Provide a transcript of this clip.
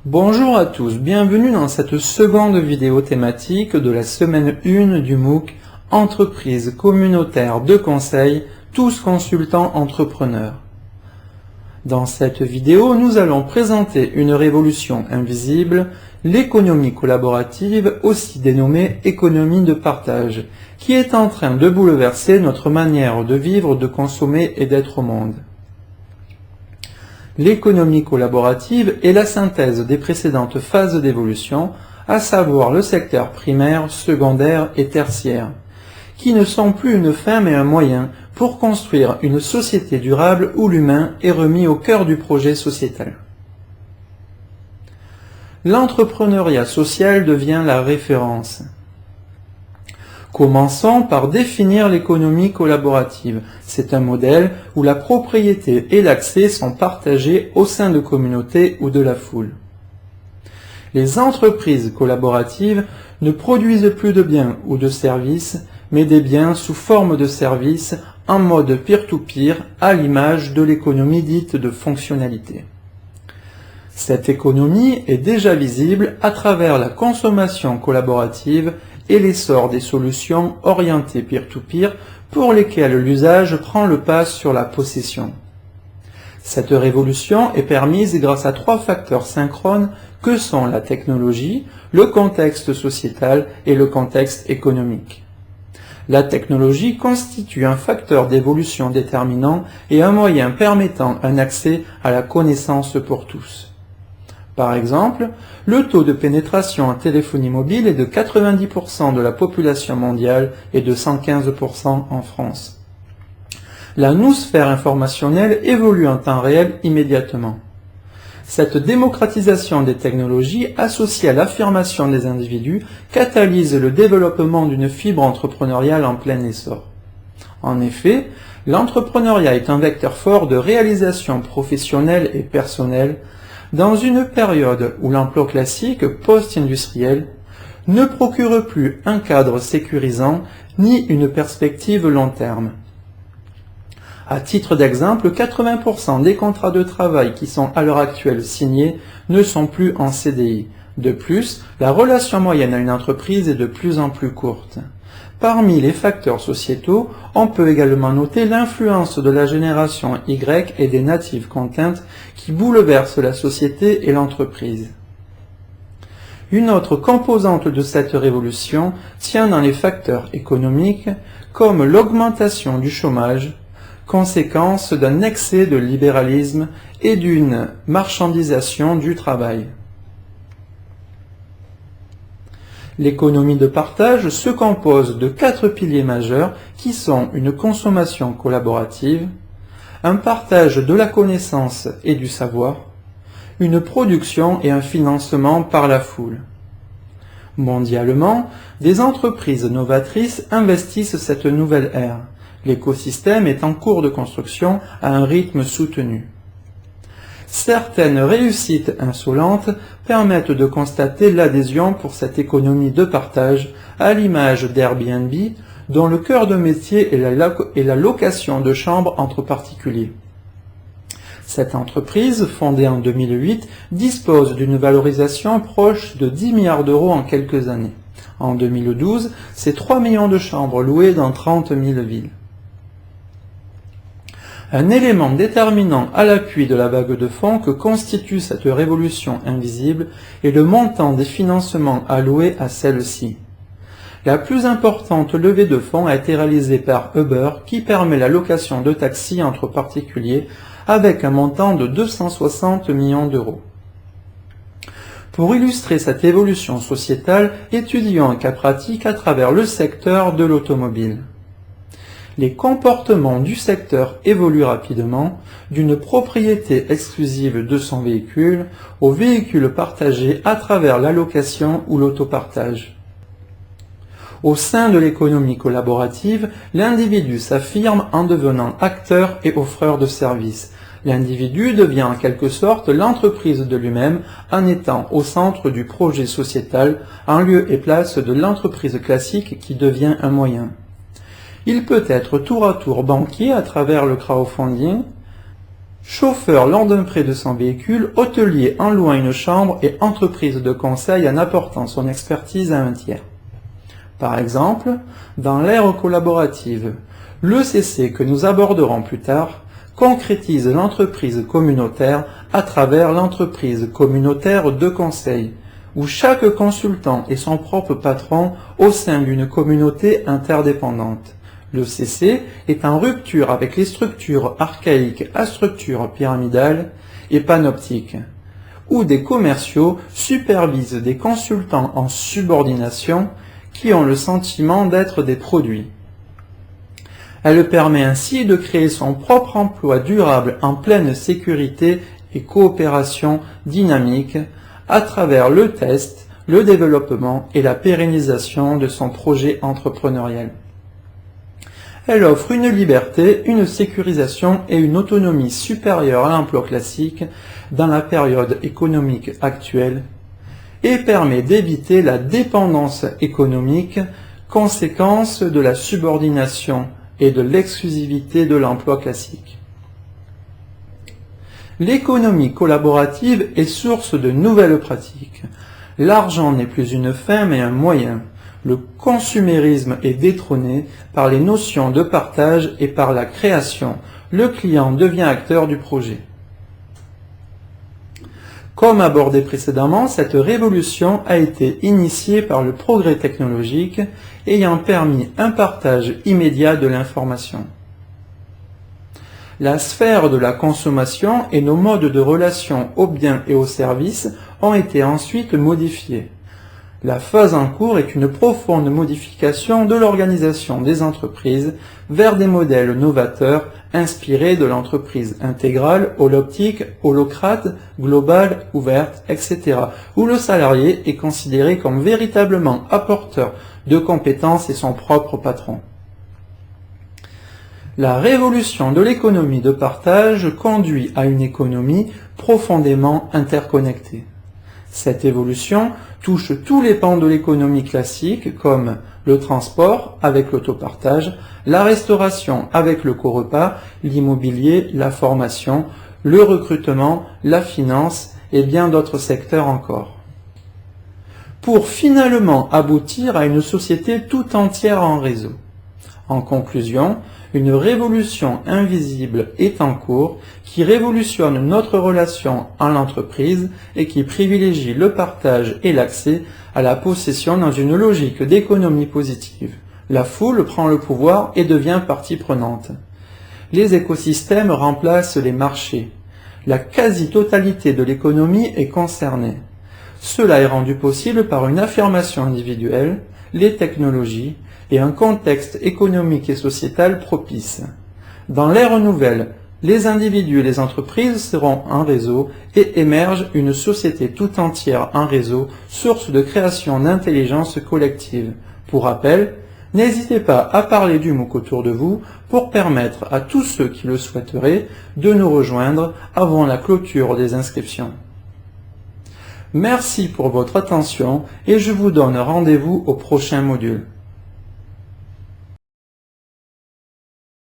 Bonjour à tous, bienvenue dans cette seconde vidéo thématique de la semaine 1 du MOOC Entreprise communautaire de conseil, tous consultants entrepreneurs. Dans cette vidéo, nous allons présenter une révolution invisible, l'économie collaborative, aussi dénommée économie de partage, qui est en train de bouleverser notre manière de vivre, de consommer et d'être au monde. L'économie collaborative est la synthèse des précédentes phases d'évolution, à savoir le secteur primaire, secondaire et tertiaire, qui ne sont plus une fin mais un moyen pour construire une société durable où l'humain est remis au cœur du projet sociétal. L'entrepreneuriat social devient la référence. Commençons par définir l'économie collaborative. C'est un modèle où la propriété et l'accès sont partagés au sein de communautés ou de la foule. Les entreprises collaboratives ne produisent plus de biens ou de services, mais des biens sous forme de services en mode peer-to-peer à l'image de l'économie dite de fonctionnalité. Cette économie est déjà visible à travers la consommation collaborative et l'essor des solutions orientées peer-to-peer pour lesquelles l'usage prend le pas sur la possession. Cette révolution est permise grâce à trois facteurs synchrones que sont la technologie, le contexte sociétal et le contexte économique. La technologie constitue un facteur d'évolution déterminant et un moyen permettant un accès à la connaissance pour tous. Par exemple, le taux de pénétration en téléphonie mobile est de 90% de la population mondiale et de 115% en France. La noosphère informationnelle évolue en temps réel immédiatement. Cette démocratisation des technologies associée à l'affirmation des individus catalyse le développement d'une fibre entrepreneuriale en plein essor. En effet, l'entrepreneuriat est un vecteur fort de réalisation professionnelle et personnelle dans une période où l'emploi classique post-industriel ne procure plus un cadre sécurisant ni une perspective long terme. À titre d'exemple, 80% des contrats de travail qui sont à l'heure actuelle signés ne sont plus en CDI. De plus, la relation moyenne à une entreprise est de plus en plus courte. Parmi les facteurs sociétaux, on peut également noter l'influence de la génération Y et des native content qui bouleversent la société et l'entreprise. Une autre composante de cette révolution tient dans les facteurs économiques, comme l'augmentation du chômage, conséquence d'un excès de libéralisme et d'une marchandisation du travail. L'économie de partage se compose de 4 piliers majeurs qui sont une consommation collaborative, un partage de la connaissance et du savoir, une production et un financement par la foule. Mondialement, des entreprises novatrices investissent cette nouvelle ère. L'écosystème est en cours de construction à un rythme soutenu. Certaines réussites insolentes permettent de constater l'adhésion pour cette économie de partage à l'image d'Airbnb, dont le cœur de métier est la location de chambres entre particuliers. Cette entreprise, fondée en 2008, dispose d'une valorisation proche de 10 milliards d'euros en quelques années. En 2012, c'est 3 millions de chambres louées dans 30 000 villes. Un élément déterminant à l'appui de la vague de fonds que constitue cette révolution invisible est le montant des financements alloués à celle-ci. La plus importante levée de fonds a été réalisée par Uber qui permet la location de taxis entre particuliers avec un montant de 260 millions d'euros. Pour illustrer cette évolution sociétale, étudions un cas pratique à travers le secteur de l'automobile. Les comportements du secteur évoluent rapidement, d'une propriété exclusive de son véhicule au véhicule partagé à travers la location ou l'autopartage. Au sein de l'économie collaborative, l'individu s'affirme en devenant acteur et offreur de services. L'individu devient en quelque sorte l'entreprise de lui-même en étant au centre du projet sociétal en lieu et place de l'entreprise classique qui devient un moyen. Il peut être tour à tour banquier à travers le crowdfunding, Chauffeur lors d'un prêt de son véhicule, hôtelier en louant une chambre et entreprise de conseil en apportant son expertise à un tiers. Par exemple, dans l'ère collaborative, l'ECC que nous aborderons plus tard concrétise l'entreprise communautaire à travers l'entreprise communautaire de conseil, où chaque consultant est son propre patron au sein d'une communauté interdépendante. L'ECC est en rupture avec les structures archaïques à structure pyramidale et panoptique, où des commerciaux supervisent des consultants en subordination qui ont le sentiment d'être des produits. Elle permet ainsi de créer son propre emploi durable en pleine sécurité et coopération dynamique à travers le test, le développement et la pérennisation de son projet entrepreneurial. Elle offre une liberté, une sécurisation et une autonomie supérieure à l'emploi classique dans la période économique actuelle et permet d'éviter la dépendance économique, conséquence de la subordination et de l'exclusivité de l'emploi classique. L'économie collaborative est source de nouvelles pratiques. L'argent n'est plus une fin mais un moyen. Le consumérisme est détrôné par les notions de partage et par la création. Le client devient acteur du projet. Comme abordé précédemment, cette révolution a été initiée par le progrès technologique ayant permis un partage immédiat de l'information. La sphère de la consommation et nos modes de relation aux biens et aux services ont été ensuite modifiés. La phase en cours est une profonde modification de l'organisation des entreprises vers des modèles novateurs inspirés de l'entreprise intégrale, holoptique, holocrate, globale, ouverte, etc., où le salarié est considéré comme véritablement apporteur de compétences et son propre patron. La révolution de l'économie de partage conduit à une économie profondément interconnectée. Cette évolution touche tous les pans de l'économie classique comme le transport avec l'autopartage, la restauration avec le corepas, l'immobilier, la formation, le recrutement, la finance et bien d'autres secteurs encore. Pour finalement aboutir à une société tout entière en réseau. En conclusion, une révolution invisible est en cours qui révolutionne notre relation en l'entreprise et qui privilégie le partage et l'accès à la possession dans une logique d'économie positive. La foule prend le pouvoir et devient partie prenante. Les écosystèmes remplacent les marchés. La quasi-totalité de l'économie est concernée. Cela est rendu possible par une affirmation individuelle, les technologies, et un contexte économique et sociétal propice. Dans l'ère nouvelle, les individus et les entreprises seront en réseau et émerge une société tout entière en réseau, source de création d'intelligence collective. Pour rappel, n'hésitez pas à parler du MOOC autour de vous pour permettre à tous ceux qui le souhaiteraient de nous rejoindre avant la clôture des inscriptions. Merci pour votre attention et je vous donne rendez-vous au prochain module.